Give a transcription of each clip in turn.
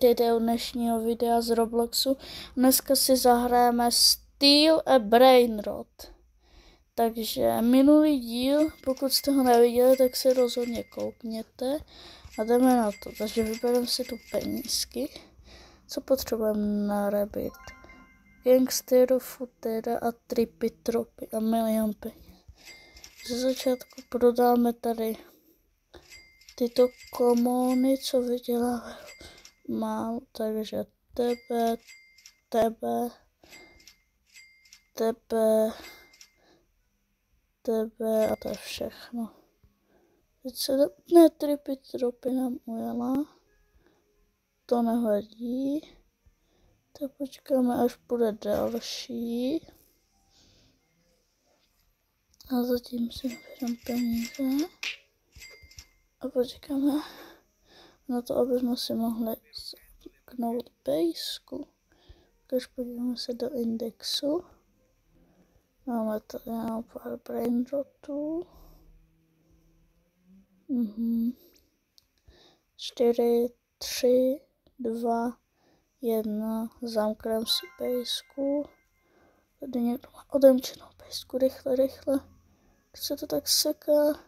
Vítejte u dnešního videa z Robloxu. Dneska si zahrajeme Steal a Brainrot. Takže minulý díl, pokud jste ho neviděli, tak si rozhodně koukněte a jdeme na to. Takže vybereme si tu penízky. Co potřebujeme na Rabbit? Gangsteru, futera a tripy, tropy a milion peněz. Ze začátku prodáme tady tyto komony, co vydělávají málo, takže tebe a to je všechno. Teď se ne, tripy, tropy nám ujela. To nevadí. Tak počkáme, až bude další. A zatím si vyberám peníze. A počkáme na to, aby jsme si mohli zapnout bejsku. Takže podíváme se do indexu. Máme tady pár brainrotů. 4, 3, 2, 1. Zamkneme si bejsku. Tady někdo má odemčenou bejsku. Rychle. Když se to tak seká.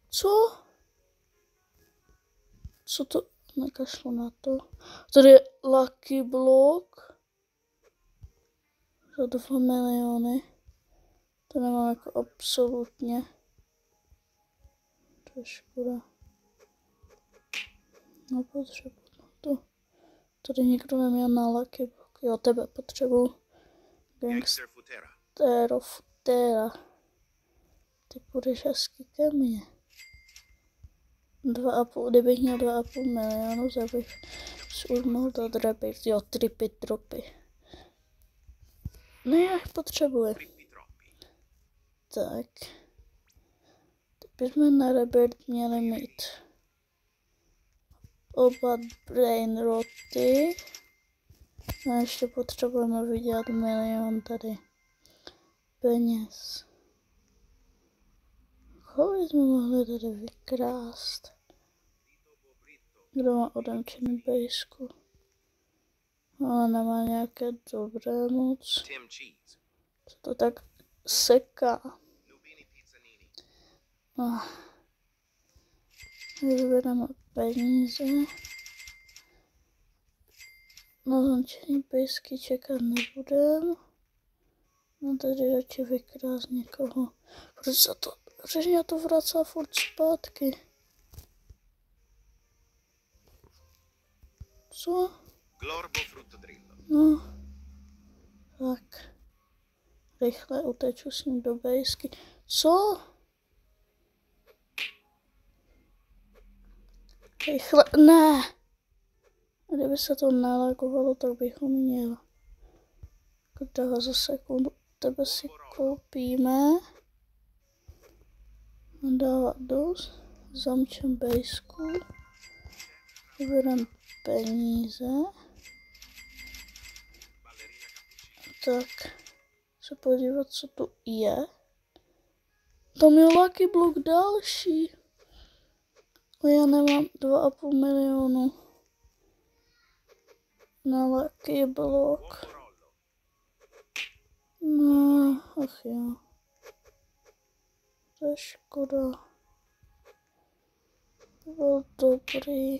Co? Co to? Nekašlu na to. Tady je Lucky Block. Za 2 miliony. To nemám jako absolutně. To je škoda. No potřebuji to. Tady nikdo neměl na Lucky Block. Jo, tebe potřebuji. Futera. Ty půjdeš hezky ke mně. 2,5, kdybych měl 2,5 milionu, tak bych si už mohl dát Rabbit. Jo, tripy, tropy. No já jich potřebuji. Tak. Teď bychom na Rabbit měli mít oba brainroty. A ještě potřebujeme vydělat milion tady peněz. Kolik jsme mohli tady vykrást? Kdo má odemčený bejsku? Ale nemá nějaké dobré moc. Co to tak seká? Vybereme peníze. Na zamčený bejsky čekat nebudem. No tady radši vykrást někoho. Proč za to? Řežně to vracá furt zpátky. Co? No. Tak. Rychle uteču s ním do bejsky. Co? Rychle. Ne. Kdyby se to nalagovalo, tak bychom měli. Kdo za sekundu tebe si koupíme. Dává dost. Zamčem bejsku. Vyberám peníze. Tak. Se podívat, co tu je. Tam je Lucky Block další. A já nemám 2,5 milionu. Na Lucky Block. No, ach jo. To je škoda. To byl dobrý.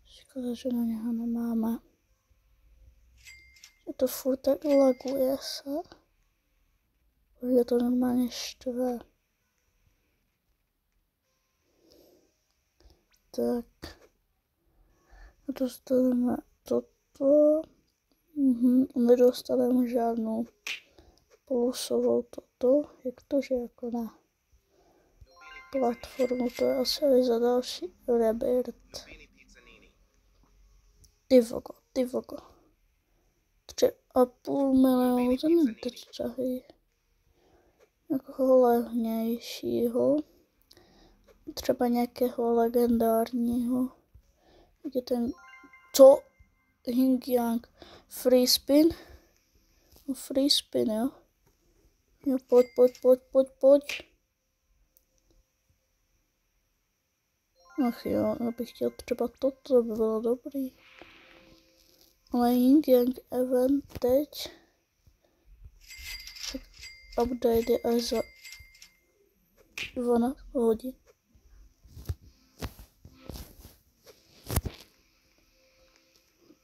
Škoda, že na něho nemáme. Je to furt tak laguje se. Je to normálně štve. Tak. Dostaneme toto. Nedostaneme žádnou plusovou toto. Jak to, že jako na platformu, to je asi za další Rabbit. Ty vogo. 3,5 milionu to nedržají. Někoho levnějšího. Třeba nějakého legendárního. Jak je ten... Co? Hingyang. Free spin? No, free spin, jo? Jo, pojď. Ach jo, já bych chtěl třeba toto, by bylo dobrý. Ale Yin Yang event teď. Tak update je až za 12 hodin.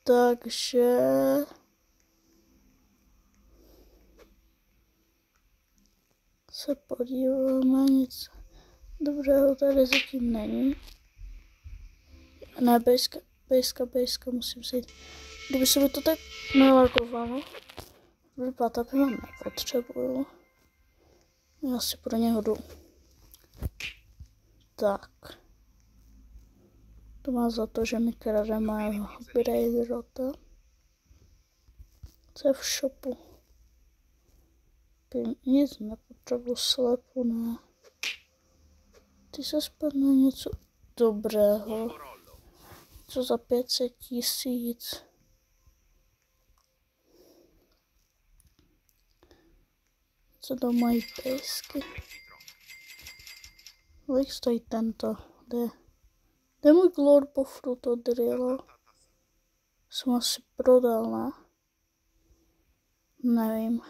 Takže se podíváme, nic dobrého tady zatím není. Ne, bejska, musím si jít. Kdyby se mi to tak nalagovalo, vypadá, ho nepotřebuju. Já si pro něho jdu. Tak. To má za to, že mi krade mého Brainrota. Co je v shopu? Nic nepotřebuji, slepu, ne. Ty se spadne něco dobrého. Co za 500 000. Co to mají pejsky? Kolik stojí tento? Kde můj Glorbo Fruto Drill? Jsem asi prodal, ne? Nevím.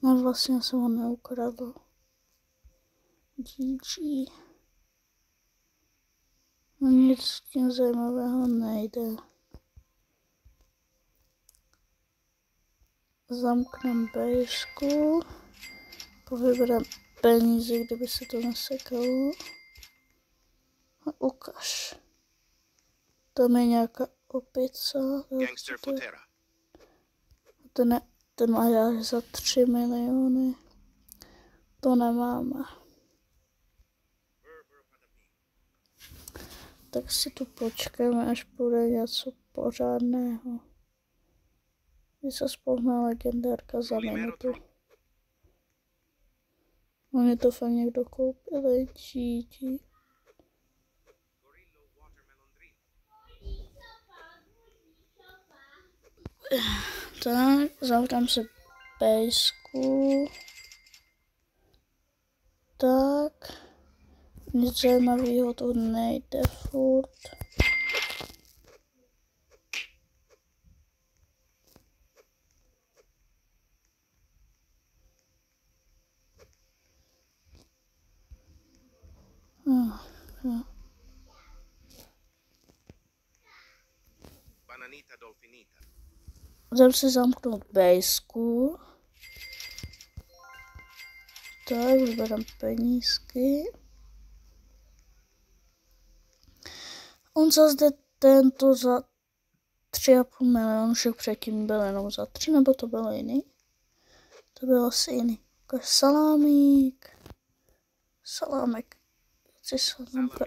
No vlastně jsem ho neukradl. GG. No nic s tím zajímavého nejde. Zamknem bejsku. Povyberem peníze, kdyby se to nesekalo. A ukaž. Tam je nějaká opice. Ten má až za 3 miliony. To nemáme. Tak si tu počkáme, až bude něco pořádného. Když se spolhne legendárka za minutu. On je to fakt někdo koupil, GG. Tak, zavřám se pejsku. Tak. Nic zajímavého to nejde furt. Jdem si zamknout bejsku. Tak, vyberám penízky. On zase tento za 3,5 milionu, však předtím byl jenom za 3, nebo to bylo jiný? To bylo asi jiný. Ukaž salámík. Salámek. Chci salámka.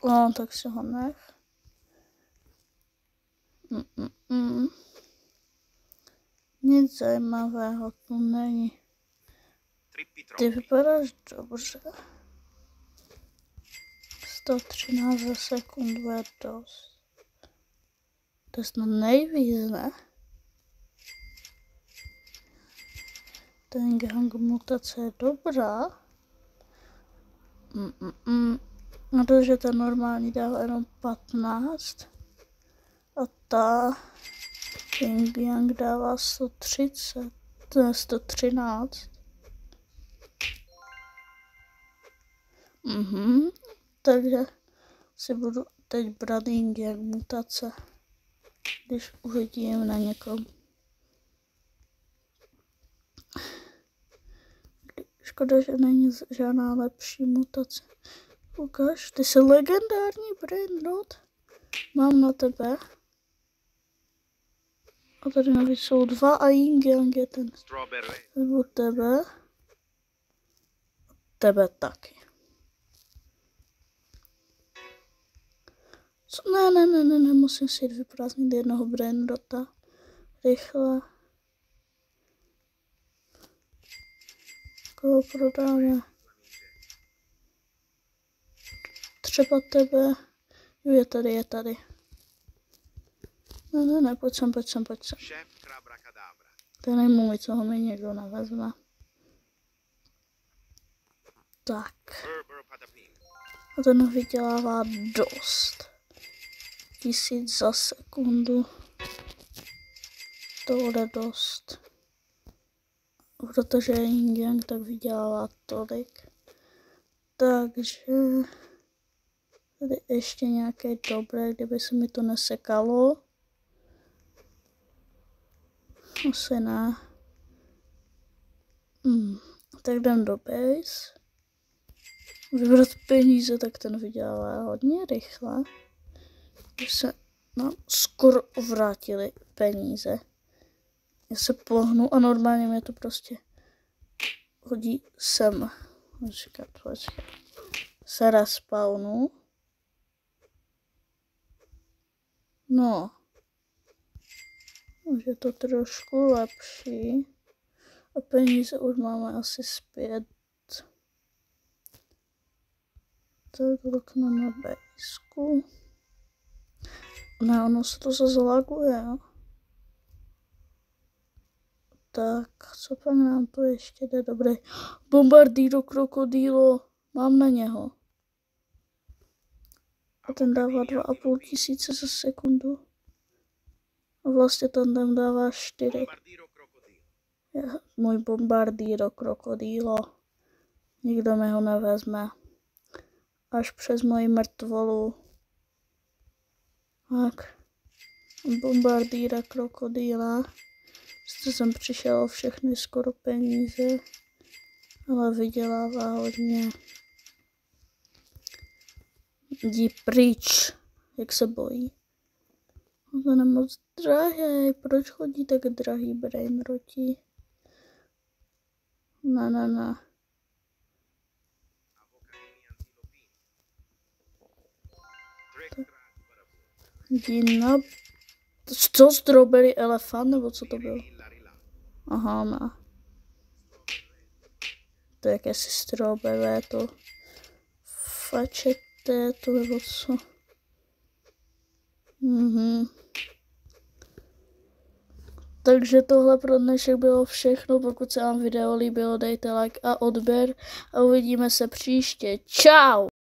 No, tak si ho nech. Nic zajímavého tu není. Ty vypadáš dobře. 113 za sekundu je dost. To je snad nejvíc, ne? Ten gang mutace je dobrá. No to, že ten normální dává jenom 15. A ta Yin Yang dává 130. To je 113. Takže si budu teď brát Yin Yang mutace, když uvidím na někom. Škoda, že není žádná lepší mutace. Ukaž, ty jsi legendární Brainrot. Mám na tebe. A tady navíc jsou 2 a Yin Yang je ten. Nebo tebe. Tebe taky. Co? Ne, musím si jít vyprázdnit jednoho Brainrota. Rychle. Koho prodáme? Třeba tebe. Jo, je tady. Ne, pojď sem. To je můj, co ho mi někdo nevezme. Tak. A ten vydělává dost. 1000 za sekundu. To bude dost. Protože je Yin Yang, tak vydělává tolik. Takže tady ještě nějaké dobré, kdyby se mi to nesekalo. Asi ne. Tak jdem do base. Vybrat peníze, tak ten vydělává hodně rychle. Když se nám skoro vrátily peníze. Já se pohnu a normálně mě to prostě hodí sem. Počkat. Se respawnu. No. Už je to trošku lepší. A peníze už máme asi zpět. Tak lokneme bejsku. Ne, ono se to zase laguje, jo. Tak, co pak nám to ještě jde? Dobrý. Bombardíro krokodýlo. Mám na něho. A ten dává 2500 za sekundu. A vlastně ten tam dává 4. Můj bombardíro krokodýlo. Nikdo mi ho nevezme. Až přes moji mrtvolu. Tak. Bombardíra krokodýla. Jsem přišel o všechny skoro peníze. Ale vydělává hodně. Jdi pryč. Jak se bojí. To je moc drahý. Proč chodí tak drahý brainroti? Ne. Jdi na... Co? Strawberry elefant? Nebo co to bylo? Aha, ne. To je jakési strawberry, to fačete, to nebo co? Takže tohle pro dnešek bylo všechno. Pokud se vám video líbilo, dejte like a odběr a uvidíme se příště. Čau!